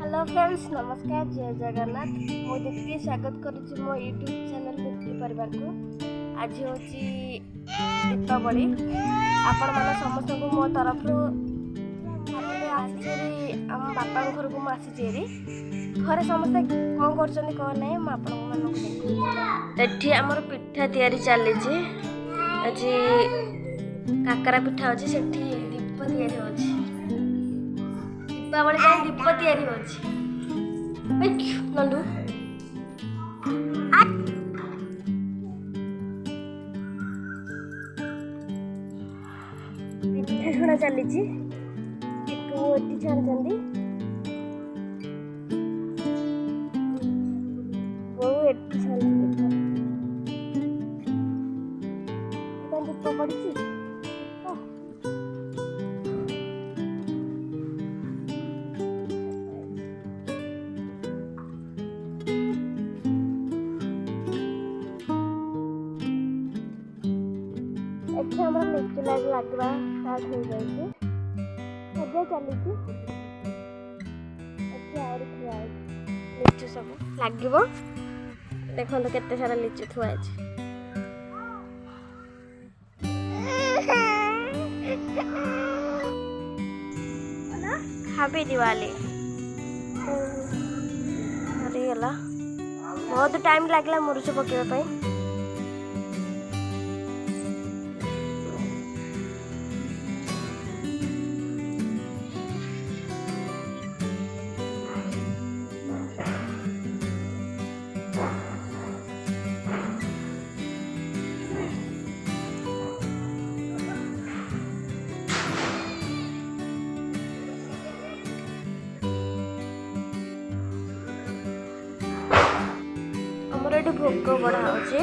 Hello friends, नमस्कार, जय जगन्नाथ। मु दीप्ति स्वागत करुच्ची मो यूट्यूब चैनल दीप्ति परिवार को। आज हूँ दीपावली। आपण मान समस्त को मो तरफ आम बापा घर को आसी घरे समस्ते कौन कर कौन ना मुझे आमर पिठा तैयारी चली आज काकरा पिठा अच्छी से दीप तैयारी अच्छी दीपावली दीप तैयारी अच्छी नंदू पिठा छुणा चली छाणी दीप पड़ी एठी हमर लिचु लगवा स्टार्ट हो जाइए सजा चली लिचु सब लगे देखो तो केते सारा लिचु थुआ हैप्पी दिवाली सरीगला बहुत टाइम लगला मुरुच पकेबा ये भोग बड़ा होचे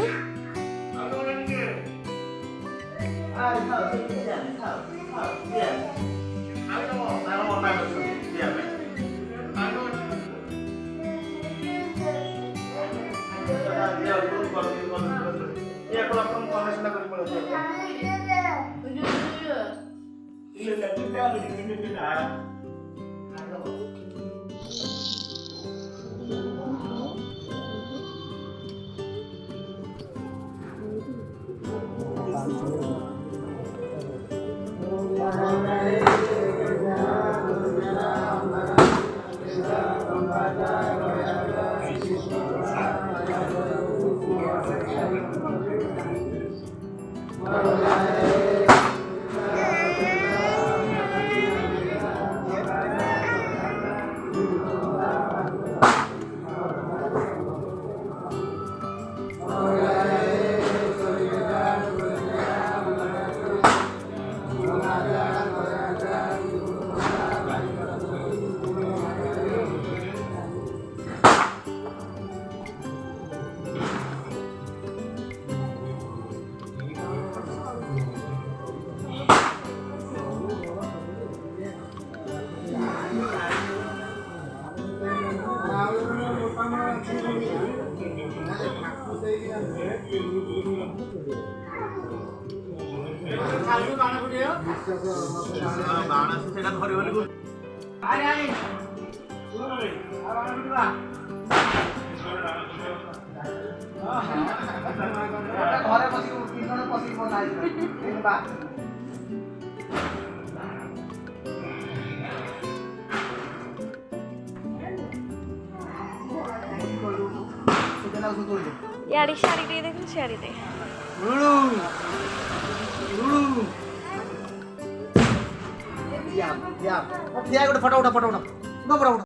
याड़ी शाड़ी दे देखो शाड़ी दे या गोटे फटा उठा